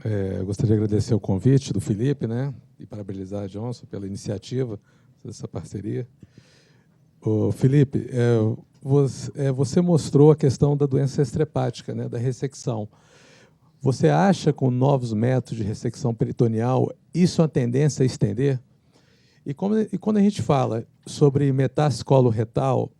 Eu gostaria de agradecer o convite do Felipe, né, e parabenizar a Johnson pela iniciativa dessa parceria. Felipe, você mostrou a questão da doença extrahepática, né, da ressecção. Você acha, com novos métodos de ressecção peritoneal, isso é uma tendência a estender? E quando a gente fala sobre metástase coloretal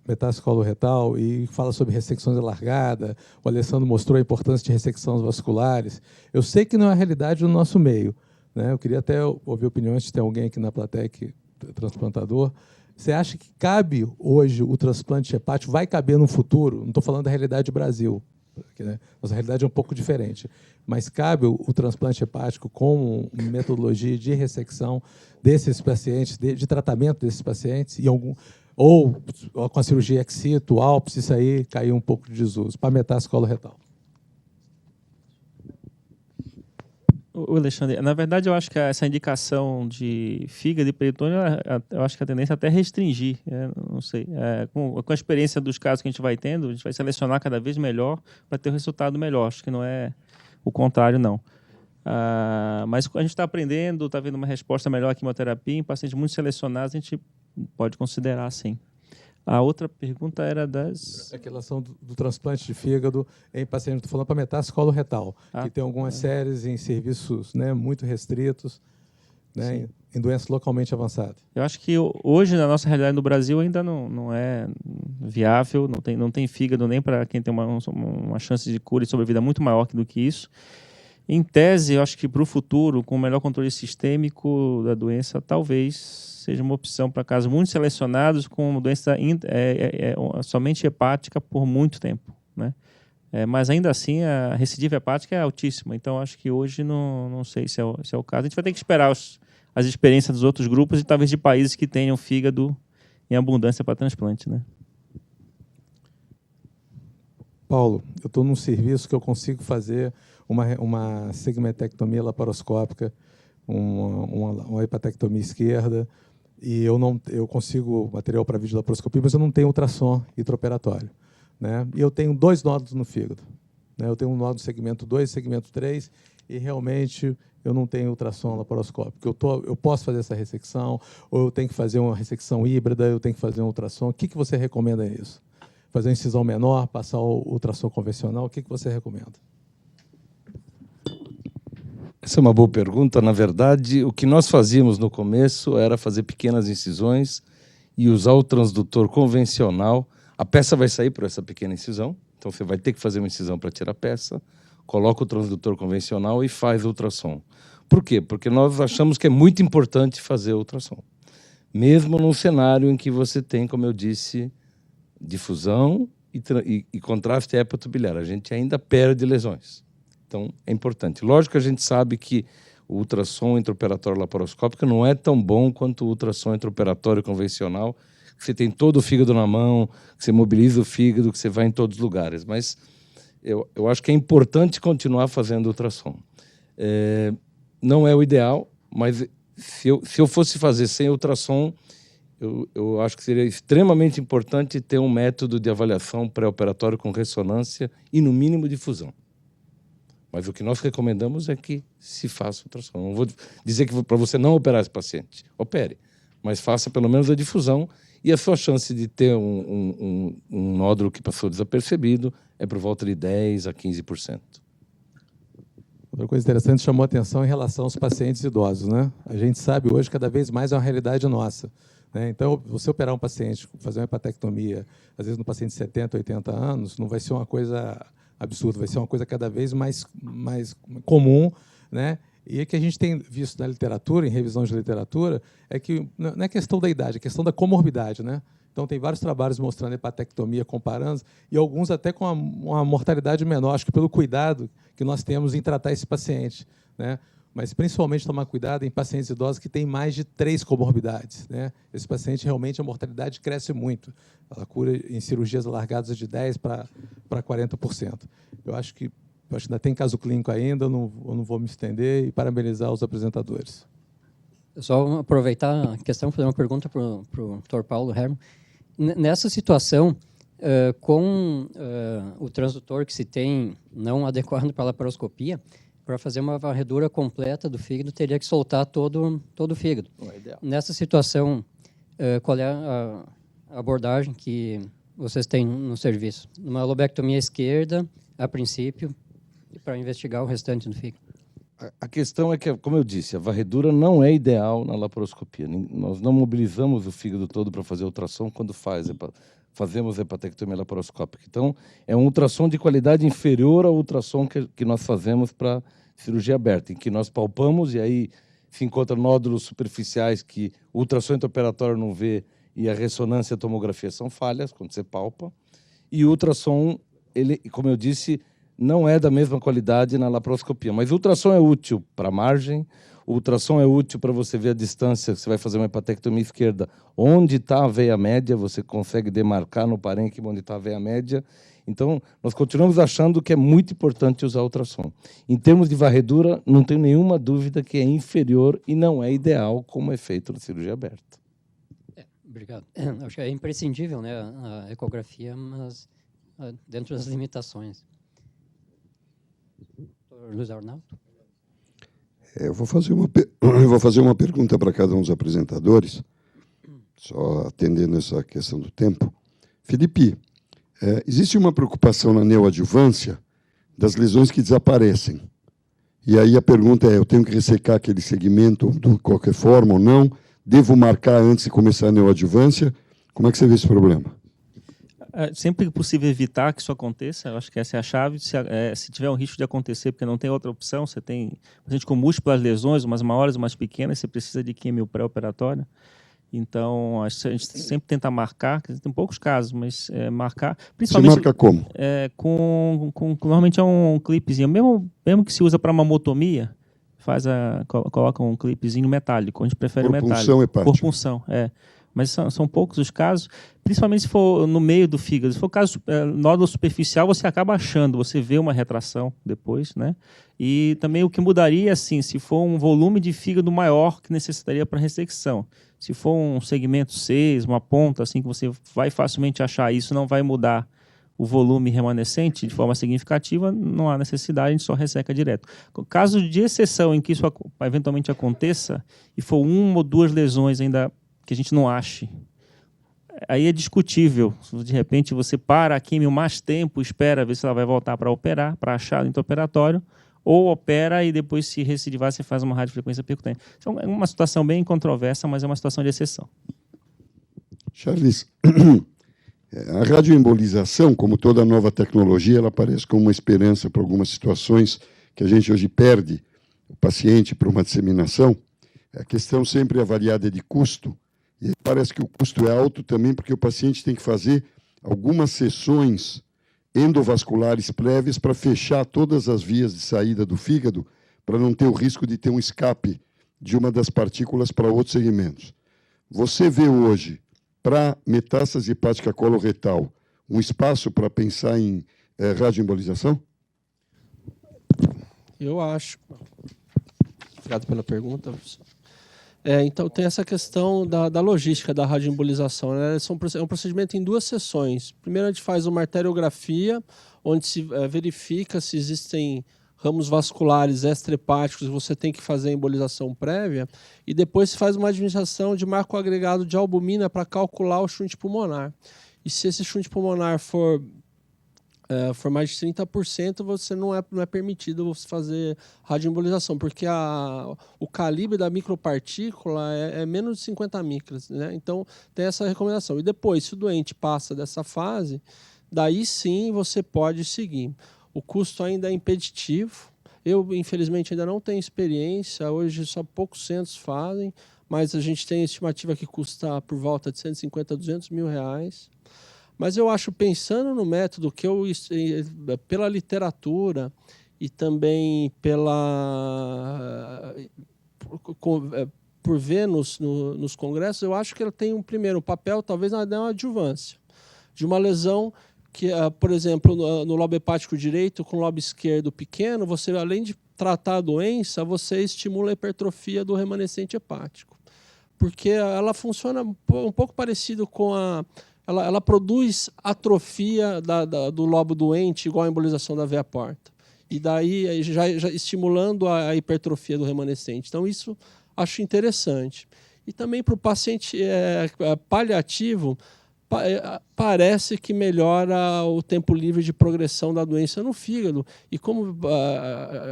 e fala sobre ressecções alargadas, o Alessandro mostrou a importância de ressecções vasculares, eu sei que não é a realidade do nosso meio, né? Eu queria até ouvir opiniões, se tem alguém aqui na plateia que é transplantador. Você acha que cabe hoje o transplante hepático? Vai caber no futuro? Não estou falando da realidade do Brasil, porque, né, nossa realidade é um pouco diferente. Mas cabe o transplante hepático como metodologia de ressecção desses pacientes, de tratamento desses pacientes, ou com a cirurgia ex situ, ALPS, isso aí caiu um pouco de desuso, para metástase coloretal. Alexandre, na verdade, eu acho que essa indicação de fígado e peritônio, eu acho que a tendência é até restringir, não sei. Com a experiência dos casos que a gente vai tendo, a gente vai selecionar cada vez melhor para ter um resultado melhor. Acho que não é o contrário, não. Mas a gente está aprendendo, está vendo uma resposta melhor à quimioterapia. Em pacientes muito selecionados, a gente pode considerar, sim. A outra pergunta era das... A relação do transplante de fígado em pacientes, estou falando para metástase coloretal, que tem algumas séries em serviços, né, muito restritos, né, em doenças localmente avançadas. Eu acho que hoje, na nossa realidade no Brasil, ainda não é viável, não tem fígado nem para quem tem uma chance de cura e sobrevida muito maior do que isso. Em tese, eu acho que para o futuro, com o melhor controle sistêmico da doença, talvez seja uma opção para casos muito selecionados com doença somente hepática por muito tempo, né? Mas ainda assim, a recidiva hepática é altíssima. Então, acho que hoje não sei se é o caso. A gente vai ter que esperar as experiências dos outros grupos e talvez de países que tenham fígado em abundância para transplante, né? Paulo, eu estou num serviço que eu consigo fazer uma segmentectomia laparoscópica, uma hepatectomia esquerda, e eu consigo material para videolaparoscopia, mas eu não tenho ultrassom intraoperatório, né? E eu tenho 2 nódulos no fígado, né? Eu tenho um nódulo segmento 2, segmento 3, e realmente eu não tenho ultrassom laparoscópico. Eu posso fazer essa ressecção, ou eu tenho que fazer uma ressecção híbrida, eu tenho que fazer um ultrassom. O que você recomenda isso? Fazer uma incisão menor, passar o ultrassom convencional, o que você recomenda? Essa é uma boa pergunta. Na verdade, o que nós fazíamos no começo era fazer pequenas incisões e usar o transdutor convencional. A peça vai sair por essa pequena incisão, então você vai ter que fazer uma incisão para tirar a peça, coloca o transdutor convencional e faz o ultrassom. Por quê? Porque nós achamos que é muito importante fazer o ultrassom. Mesmo num cenário em que você tem, como eu disse, difusão e contraste hepatobiliar, a gente ainda perde lesões. Então, é importante. Lógico que a gente sabe que o ultrassom intraoperatório laparoscópico não é tão bom quanto o ultrassom intraoperatório convencional, que você tem todo o fígado na mão, que você mobiliza o fígado, que você vai em todos os lugares. Mas eu acho que é importante continuar fazendo ultrassom. Não é o ideal, mas se eu fosse fazer sem ultrassom, eu acho que seria extremamente importante ter um método de avaliação pré-operatório com ressonância e, no mínimo, difusão. Mas o que nós recomendamos é que se faça ultrassom. Não vou dizer que para você não operar esse paciente, opere, mas faça pelo menos a difusão e a sua chance de ter um nódulo que passou desapercebido é por volta de 10% a 15%. Outra coisa interessante chamou a atenção em relação aos pacientes idosos, né? A gente sabe hoje, cada vez mais é uma realidade nossa, né? Então, você operar um paciente, fazer uma hepatectomia, às vezes no paciente de 70, 80 anos, não vai ser uma coisa absurda, vai ser uma coisa cada vez mais comum, né? E o que a gente tem visto na literatura, em revisão de literatura, é que não é questão da idade, é questão da comorbidade, né? Então, tem vários trabalhos mostrando hepatectomia, comparando, e alguns até com uma mortalidade menor, acho que pelo cuidado que nós temos em tratar esse paciente, né? Mas, principalmente, tomar cuidado em pacientes idosos que têm mais de 3 comorbidades, né? Esse paciente, realmente, a mortalidade cresce muito. Ela cura em cirurgias alargadas de 10% para 40%. Eu acho que ainda tem caso clínico ainda, eu não vou me estender, e parabenizar os apresentadores. Só aproveitar a questão, fazer uma pergunta para o Dr. Paulo Hermann. Nessa situação, com o transdutor que se tem não adequado para a laparoscopia, para fazer uma varredura completa do fígado, teria que soltar todo o fígado. Não é ideal. Nessa situação, qual é a abordagem que vocês têm no serviço? Uma lobectomia esquerda, a princípio, para investigar o restante do fígado. A questão é que, como eu disse, a varredura não é ideal na laparoscopia. Nós não mobilizamos o fígado todo para fazer ultrassom quando fazemos hepatectomia laparoscópica. Então, é um ultrassom de qualidade inferior ao ultrassom que nós fazemos para cirurgia aberta, em que nós palpamos e aí se encontram nódulos superficiais que o ultrassom intraoperatório não vê e a ressonância e a tomografia são falhas quando você palpa. E o ultrassom, ele, como eu disse, não é da mesma qualidade na laparoscopia. Mas o ultrassom é útil para a margem, o ultrassom é útil para você ver a distância, você vai fazer uma hepatectomia esquerda, onde está a veia média, você consegue demarcar no parênquima onde está a veia média. Então, nós continuamos achando que é muito importante usar ultrassom. Em termos de varredura, não tenho nenhuma dúvida que é inferior e não é ideal como é feito na cirurgia aberta. Obrigado. Acho que é imprescindível, né, a ecografia, mas dentro das limitações. Dr. Luiz Arnaldo? Eu vou fazer uma pergunta para cada um dos apresentadores, só atendendo essa questão do tempo. Felipe, existe uma preocupação na neoadjuvância das lesões que desaparecem. E aí a pergunta é, eu tenho que ressecar aquele segmento de qualquer forma ou não? Devo marcar antes de começar a neoadjuvância? Como é que você vê esse problema? Sempre que possível evitar que isso aconteça, eu acho que essa é a chave. Se tiver um risco de acontecer, porque não tem outra opção, você tem paciente com múltiplas lesões, umas maiores, umas pequenas, você precisa de quimio pré-operatória. Então, a gente sempre tenta marcar, tem poucos casos, mas marcar. Principalmente, você marca como? Normalmente é um clipezinho, mesmo que se usa para mamotomia, coloca um clipezinho metálico, a gente prefere metálico. Por punção hepática. Por punção, Mas são poucos os casos, principalmente se for no meio do fígado. Se for caso nódulo superficial, você acaba achando, você vê uma retração depois, né? E também o que mudaria, assim, se for um volume de fígado maior que necessitaria para ressecção. Se for um segmento 6, uma ponta, assim, que você vai facilmente achar isso, não vai mudar o volume remanescente de forma significativa, não há necessidade, a gente só resseca direto. Caso de exceção em que isso eventualmente aconteça, e for uma ou duas lesões ainda que a gente não ache, aí é discutível. De repente você para a quimio mais tempo, espera ver se ela vai voltar para operar, para achar no intraoperatório, ou opera e depois, se recidivar, você faz uma radiofrequência percutânea. Então, é uma situação bem controversa, mas é uma situação de exceção. Charles, a radioembolização, como toda nova tecnologia, ela aparece como uma esperança para algumas situações que a gente hoje perde o paciente para uma disseminação. A questão sempre avaliada é de custo, e parece que o custo é alto também, porque o paciente tem que fazer algumas sessões endovasculares prévias para fechar todas as vias de saída do fígado, para não ter o risco de ter um escape de uma das partículas para outros segmentos. Você vê hoje, para metástase hepática coloretal, um espaço para pensar em radioembolização? Eu acho. Obrigado pela pergunta, professor. Então, tem essa questão da logística da radioembolização, né? É um procedimento em 2 sessões. Primeiro, a gente faz uma arteriografia, onde se verifica se existem ramos vasculares extrahepáticos, você tem que fazer a embolização prévia, e depois se faz uma administração de marco agregado de albumina para calcular o shunt pulmonar. E se esse shunt pulmonar for mais de 30%, você não é permitido você fazer radioembolização, porque o calibre da micropartícula é menos de 50 micras, né? Então, tem essa recomendação. E depois, se o doente passa dessa fase, daí sim você pode seguir. O custo ainda é impeditivo. Eu, infelizmente, ainda não tenho experiência. Hoje, só poucos centros fazem, mas a gente tem estimativa que custa por volta de 150 a 200 mil reais. Mas eu acho, pensando no método, que pela literatura e também por ver nos congressos, eu acho que ele tem um papel, talvez na adjuvância, de uma lesão que, por exemplo, no lobo hepático direito, com o lobo esquerdo pequeno, você, além de tratar a doença, você estimula a hipertrofia do remanescente hepático. Porque ela funciona um pouco parecido com Ela produz atrofia do lobo doente, igual a embolização da veia porta. e daí já estimulando a hipertrofia do remanescente. Então, isso acho interessante. E também para o paciente paliativo, parece que melhora o tempo livre de progressão da doença no fígado. E como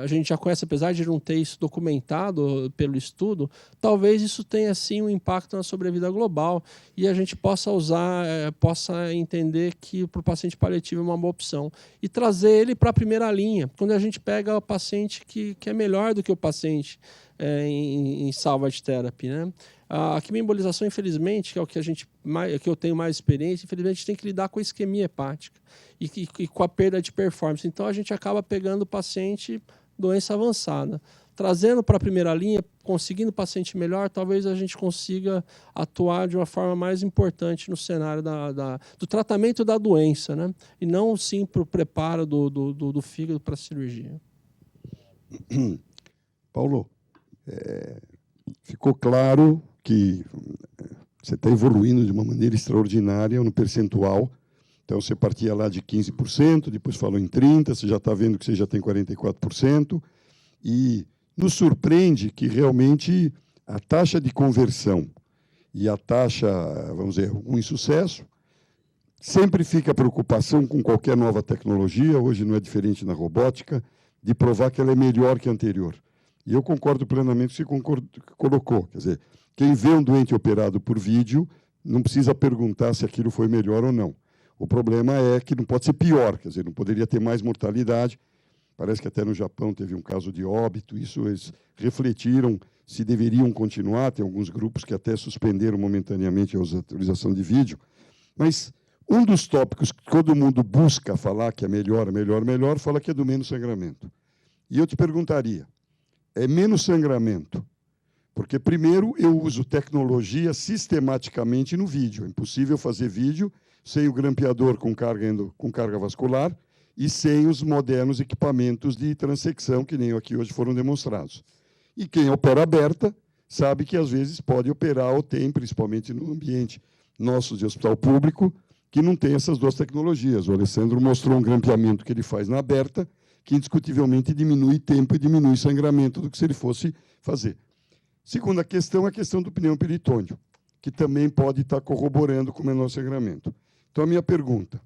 a gente já conhece, apesar de não ter isso documentado pelo estudo, talvez isso tenha sim um impacto na sobrevida global e a gente possa possa entender que para o paciente paliativo é uma boa opção. E trazer ele para a primeira linha, quando a gente pega o paciente que é melhor do que o paciente em salvage therapy, né? A quimioembolização, infelizmente, que é o que que eu tenho mais experiência, infelizmente a gente tem que lidar com a isquemia hepática e com a perda de performance. Então a gente acaba pegando o paciente doença avançada. Trazendo para a primeira linha, conseguindo o paciente melhor, talvez a gente consiga atuar de uma forma mais importante no cenário do tratamento da doença, né? E não sim para o preparo do fígado para a cirurgia. Paulo, ficou claro que você está evoluindo de uma maneira extraordinária no percentual. Então, você partia lá de 15%, depois falou em 30%, você já está vendo que você já tem 44%. E nos surpreende que, realmente, a taxa de conversão e a taxa, vamos dizer, um insucesso, sempre fica a preocupação com qualquer nova tecnologia, hoje não é diferente na robótica, de provar que ela é melhor que a anterior. E eu concordo plenamente com o que você colocou. Quer dizer, quem vê um doente operado por vídeo não precisa perguntar se aquilo foi melhor ou não. O problema é que não pode ser pior, quer dizer, não poderia ter mais mortalidade. Parece que até no Japão teve um caso de óbito. Isso eles refletiram se deveriam continuar. Tem alguns grupos que até suspenderam momentaneamente a utilização de vídeo. Mas um dos tópicos que todo mundo busca falar que é melhor, fala que é do menos sangramento. E eu te perguntaria, é menos sangramento? Porque, primeiro, eu uso tecnologia sistematicamente no vídeo. É impossível fazer vídeo sem o grampeador com carga vascular e sem os modernos equipamentos de transecção, que nem aqui hoje foram demonstrados. E quem opera aberta sabe que, às vezes, pode operar ou tem, principalmente no ambiente nosso de hospital público, que não tem essas duas tecnologias. O Alessandro mostrou um grampeamento que ele faz na aberta, que indiscutivelmente diminui tempo e diminui sangramento do que se ele fosse fazer. Segunda questão é a questão do pneu peritônio, que também pode estar corroborando com o menor sangramento. Então, a minha pergunta,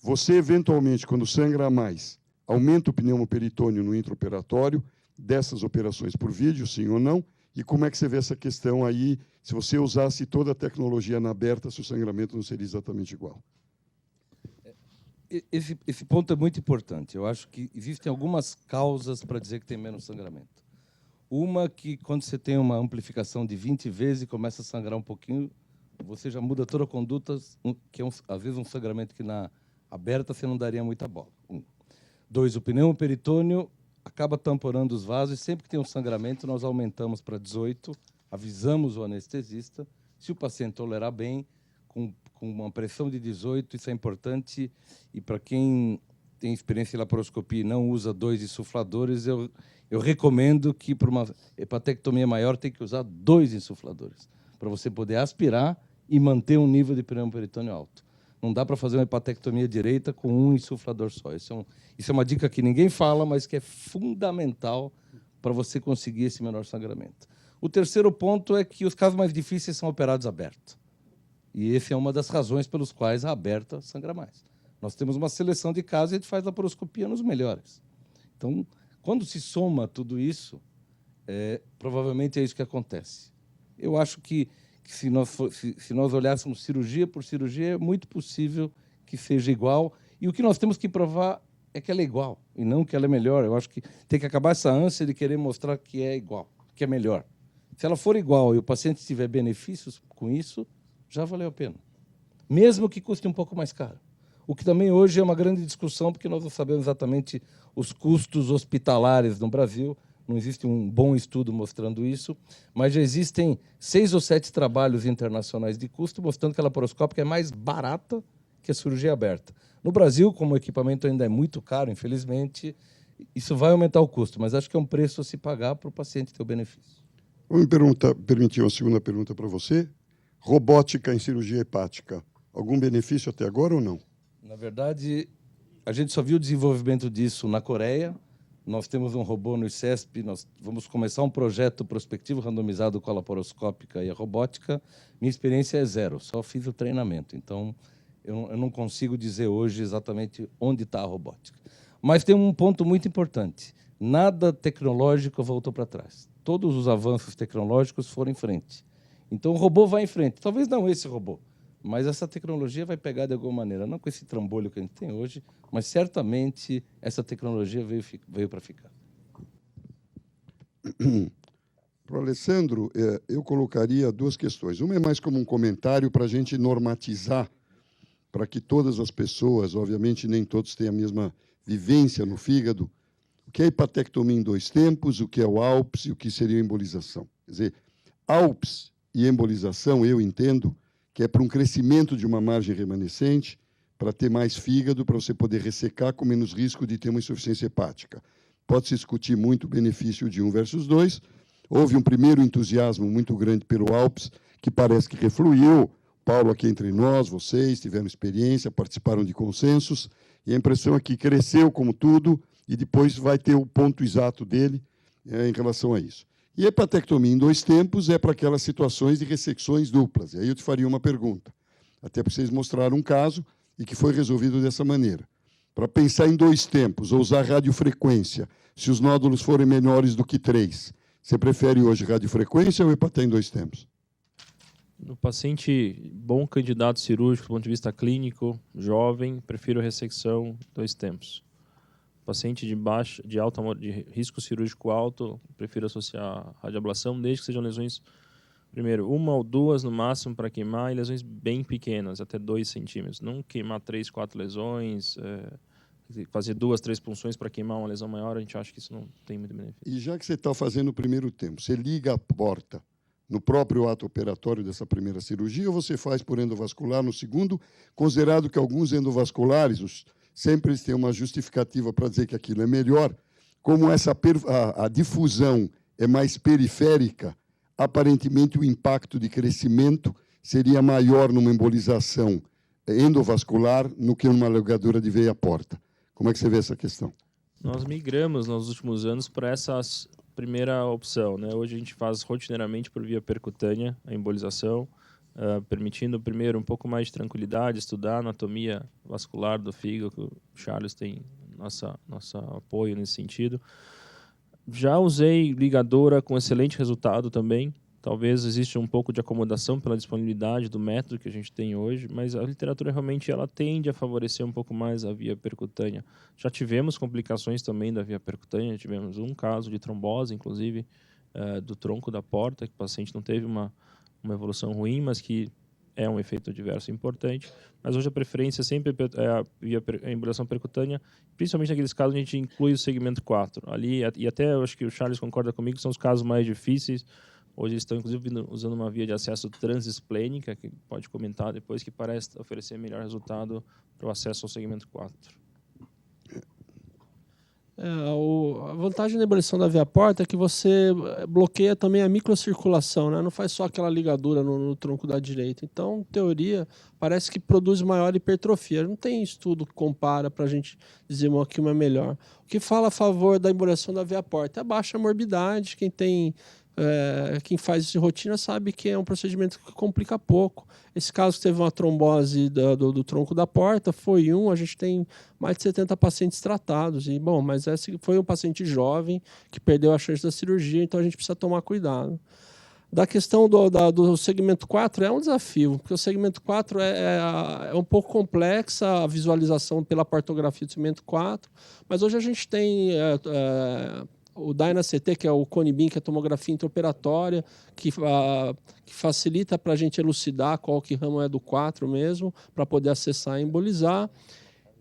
você, eventualmente, quando sangra mais, aumenta o pneumoperitônio no intraoperatório dessas operações por vídeo, sim ou não? E como é que você vê essa questão aí, se você usasse toda a tecnologia na aberta, se o sangramento não seria exatamente igual? Esse ponto é muito importante. Eu acho que existem algumas causas para dizer que tem menos sangramento. Uma que, quando você tem uma amplificação de 20 vezes e começa a sangrar um pouquinho, você já muda toda a conduta, que é, às vezes, um sangramento que na aberta você não daria muita bola. 1. 2, o pneumoperitônio acaba tamponando os vasos e sempre que tem um sangramento, nós aumentamos para 18, avisamos o anestesista. Se o paciente tolerar bem, com uma pressão de 18, isso é importante. E para quem tem experiência em laparoscopia e não usa 2 insufladores, eu recomendo que, para uma hepatectomia maior, tem que usar 2 insufladores, para você poder aspirar e manter um nível de pneumoperitônio alto. Não dá para fazer uma hepatectomia direita com um insuflador só. Isso é uma dica que ninguém fala, mas que é fundamental para você conseguir esse menor sangramento. O terceiro ponto é que os casos mais difíceis são operados abertos. E essa é uma das razões pelas quais a aberta sangra mais. Nós temos uma seleção de casos e a gente faz laparoscopia nos melhores. Então, quando se soma tudo isso, provavelmente é isso que acontece. Eu acho que se nós olhássemos cirurgia por cirurgia, é muito possível que seja igual. E o que nós temos que provar é que ela é igual, e não que ela é melhor. Eu acho que tem que acabar essa ânsia de querer mostrar que é igual, que é melhor. Se ela for igual e o paciente tiver benefícios com isso, já valeu a pena. Mesmo que custe um pouco mais caro. O que também hoje é uma grande discussão, porque nós não sabemos exatamente os custos hospitalares no Brasil. Não existe um bom estudo mostrando isso, mas já existem 6 ou 7 trabalhos internacionais de custo mostrando que a laparoscópica é mais barata que a cirurgia aberta. No Brasil, como o equipamento ainda é muito caro, infelizmente, isso vai aumentar o custo, mas acho que é um preço a se pagar para o paciente ter o benefício. Vou me permitir uma segunda pergunta para você. Robótica em cirurgia hepática, algum benefício até agora ou não? Na verdade, a gente só viu o desenvolvimento disso na Coreia, Nós temos um robô no ICESP, nós vamos começar um projeto prospectivo randomizado com a laparoscópica e a robótica. Minha experiência é zero, só fiz o treinamento. Então, eu não consigo dizer hoje exatamente onde está a robótica. Mas tem um ponto muito importante. Nada tecnológico voltou para trás. Todos os avanços tecnológicos foram em frente. Então, o robô vai em frente. Talvez não esse robô, mas essa tecnologia vai pegar de alguma maneira. Não com esse trambolho que a gente tem hoje, mas certamente essa tecnologia veio para ficar. Para o Alessandro, eu colocaria duas questões. Uma é mais como um comentário para a gente normatizar, para que todas as pessoas, obviamente nem todos têm a mesma vivência no fígado, o que é hepatectomia em 2 tempos, o que é o ALPS e o que seria a embolização. Quer dizer, ALPS e embolização, eu entendo que é para um crescimento de uma margem remanescente, para ter mais fígado, para você poder ressecar com menos risco de ter uma insuficiência hepática. Pode-se discutir muito o benefício de um versus 2. Houve um primeiro entusiasmo muito grande pelo ALPS, que parece que refluiu. Paulo, aqui entre nós, vocês tiveram experiência, participaram de consensos, e a impressão é que cresceu como tudo, e depois vai ter o ponto exato dele em relação a isso. E a hepatectomia em 2 tempos é para aquelas situações de ressecções duplas. E aí eu te faria uma pergunta, até porque vocês mostraram um caso e que foi resolvido dessa maneira. Para pensar em 2 tempos, ou usar radiofrequência, se os nódulos forem menores do que 3, você prefere hoje radiofrequência ou hepaté em 2 tempos? No paciente bom candidato cirúrgico, do ponto de vista clínico, jovem, prefiro ressecção 2 tempos. Paciente de risco cirúrgico alto, prefiro associar radioablação, desde que sejam lesões, primeiro, 1 ou 2 no máximo para queimar, e lesões bem pequenas, até 2 centímetros. Não queimar 3, 4 lesões, fazer 2, 3 punções para queimar uma lesão maior, a gente acha que isso não tem muito benefício. E já que você está fazendo o primeiro tempo, você liga a porta no próprio ato operatório dessa primeira cirurgia, ou você faz por endovascular no segundo, considerado que alguns endovasculares, sempre eles têm uma justificativa para dizer que aquilo é melhor, como a difusão é mais periférica, aparentemente o impacto de crescimento seria maior numa embolização endovascular do que numa ligadura de veia-porta. Como é que você vê essa questão? Nós migramos nos últimos anos para essa primeira opção, né? Hoje a gente faz rotineiramente por via percutânea a embolização, permitindo primeiro um pouco mais de tranquilidade, estudar a anatomia vascular do fígado, que o Charles tem nosso apoio nesse sentido. Já usei ligadora com excelente resultado também. Talvez exista um pouco de acomodação pela disponibilidade do método que a gente tem hoje, mas a literatura realmente ela tende a favorecer um pouco mais a via percutânea. Já tivemos complicações também da via percutânea, tivemos um caso de trombose, inclusive, do tronco da porta, que o paciente não teve uma evolução ruim, mas que é um efeito adverso importante. Mas hoje a preferência sempre é a embolização percutânea, principalmente naqueles casos onde a gente inclui o segmento 4. Ali, e até eu acho que o Charles concorda comigo, que são os casos mais difíceis. Hoje eles estão, inclusive, usando uma via de acesso transesplênica, que pode comentar depois, que parece oferecer melhor resultado para o acesso ao segmento 4. A vantagem da embolização da via-porta é que você bloqueia também a microcirculação, né? Não faz só aquela ligadura no tronco da direita. Então, em teoria, parece que produz maior hipertrofia. Não tem estudo que compara para a gente dizer que uma é melhor. O que fala a favor da embolização da via-porta é a baixa morbidade. Quem faz isso em rotina sabe que é um procedimento que complica pouco. Esse caso que teve uma trombose do tronco da porta foi a gente tem mais de 70 pacientes tratados. Mas esse foi um paciente jovem que perdeu a chance da cirurgia, então a gente precisa tomar cuidado. Da questão do segmento 4 é um desafio, porque o segmento 4 é um pouco complexa a visualização pela portografia do segmento 4, mas hoje a gente tem o DynaCT, que é o Cone-Beam, que é a tomografia intraoperatória, que facilita para a gente elucidar qual que ramo é do 4 mesmo, para poder acessar e embolizar.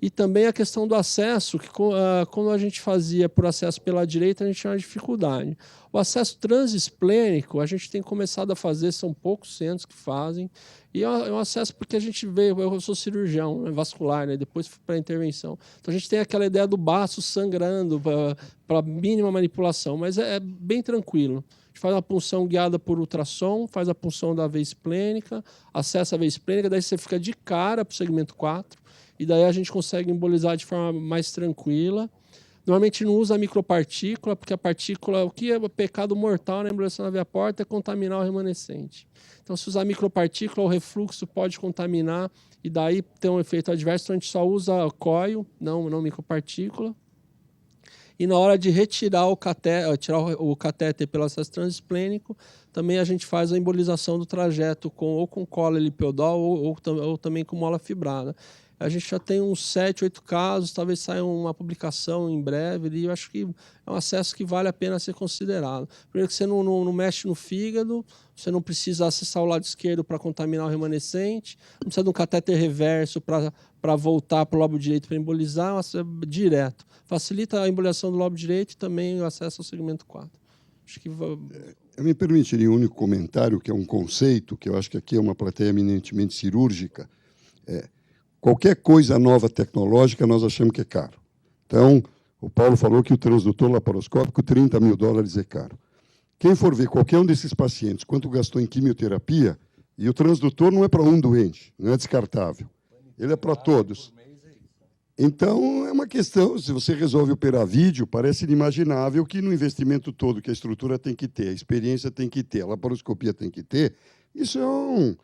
E também a questão do acesso, que quando a gente fazia por acesso pela direita, a gente tinha uma dificuldade. O acesso transesplênico, a gente tem começado a fazer, são poucos centros que fazem, e é um acesso porque a gente veio, eu sou cirurgião vascular, né, depois para a intervenção. Então a gente tem aquela ideia do baço sangrando para mínima manipulação, mas é bem tranquilo. A gente faz uma punção guiada por ultrassom, faz a punção da veia esplênica, acessa a veia esplênica, daí você fica de cara para o segmento 4, e daí a gente consegue embolizar de forma mais tranquila. Normalmente não usa a micropartícula, porque a partícula, o que é pecado mortal na embolização na via porta é contaminar o remanescente. Então, se usar micropartícula, o refluxo pode contaminar e daí ter um efeito adverso. Então, a gente só usa coil, não micropartícula. E na hora de retirar tirar o catéter pelo acesso transesplênico, também a gente faz a embolização do trajeto ou com cola lipiodol ou também com mola fibrada. A gente já tem uns 7, 8 casos, talvez saia uma publicação em breve, e eu acho que é um acesso que vale a pena ser considerado. Primeiro que você não mexe no fígado, você não precisa acessar o lado esquerdo para contaminar o remanescente, não precisa de um catéter reverso para voltar para o lobo direito para embolizar, é direto. Facilita a embolização do lobo direito e também o acesso ao segmento 4. Acho que... Eu me permitiria um único comentário, que é um conceito, que eu acho que aqui é uma plateia eminentemente cirúrgica. Qualquer coisa nova tecnológica, nós achamos que é caro. Então, o Paulo falou que o transdutor laparoscópico, $30 mil é caro. Quem for ver qualquer um desses pacientes, quanto gastou em quimioterapia, e o transdutor não é para um doente, não é descartável. Ele é para todos. Então, é uma questão, se você resolve operar vídeo, parece inimaginável que no investimento todo que a estrutura tem que ter, a experiência tem que ter, a laparoscopia tem que ter, isso é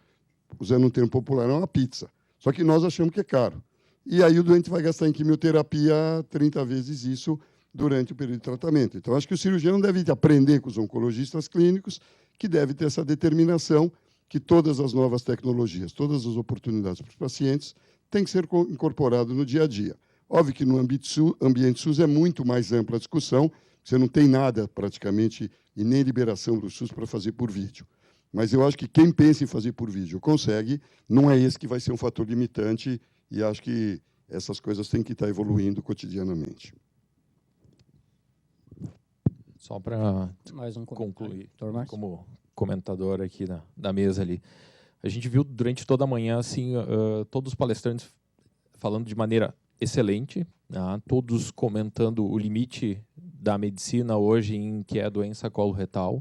usando um termo popular, é uma pizza. Só que nós achamos que é caro. E aí o doente vai gastar em quimioterapia 30 vezes isso durante o período de tratamento. Então, acho que o cirurgião deve aprender com os oncologistas clínicos, que deve ter essa determinação que todas as novas tecnologias, todas as oportunidades para os pacientes têm que ser incorporadas no dia a dia. Óbvio que no ambiente SUS é muito mais ampla a discussão, você não tem nada praticamente e nem liberação do SUS para fazer por vídeo. Mas eu acho que quem pensa em fazer por vídeo consegue, não é esse que vai ser um fator limitante, e acho que essas coisas têm que estar evoluindo cotidianamente. Só para Mais concluir, Dr. como comentador aqui da mesa ali, a gente viu durante toda a manhã assim, todos os palestrantes falando de maneira excelente, né, todos comentando o limite da medicina hoje em que é a doença coloretal.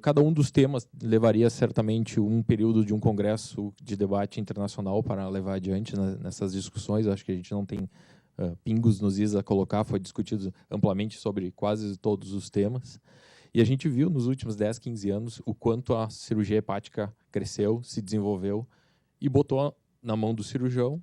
Cada um dos temas levaria certamente um período de um congresso de debate internacional para levar adiante nessas discussões. Acho que a gente não tem pingos nos is a colocar, foi discutido amplamente sobre quase todos os temas. E a gente viu nos últimos 10, 15 anos o quanto a cirurgia hepática cresceu, se desenvolveu e botou na mão do cirurgião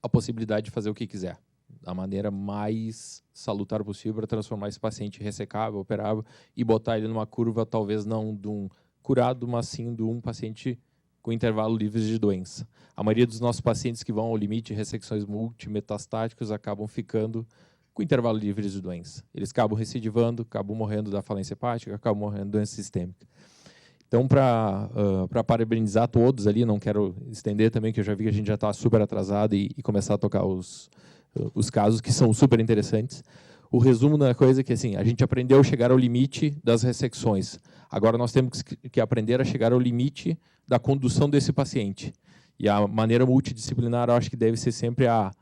a possibilidade de fazer o que quiser, da maneira mais salutar possível para transformar esse paciente ressecável, operável e botar ele numa curva talvez não de um curado, mas sim de um paciente com intervalo livre de doença. A maioria dos nossos pacientes que vão ao limite de ressecções multimetastáticas acabam ficando com intervalo livre de doença. Eles acabam recidivando, acabam morrendo da falência hepática, acabam morrendo de doença sistêmica. Então, para parabenizar todos ali, não quero estender também, que eu já vi que a gente já está super atrasado e começar a tocar os casos que são super interessantes. O resumo da coisa é que assim, a gente aprendeu a chegar ao limite das ressecções. Agora nós temos que aprender a chegar ao limite da condução desse paciente. E a maneira multidisciplinar, eu acho que deve ser sempre a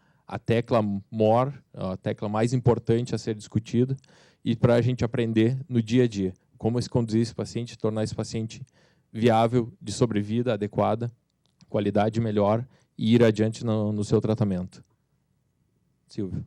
tecla maior, a tecla mais importante a ser discutida, e para a gente aprender no dia a dia como se conduzir esse paciente, tornar esse paciente viável, de sobrevida adequada, qualidade melhor, e ir adiante no seu tratamento. Silvio.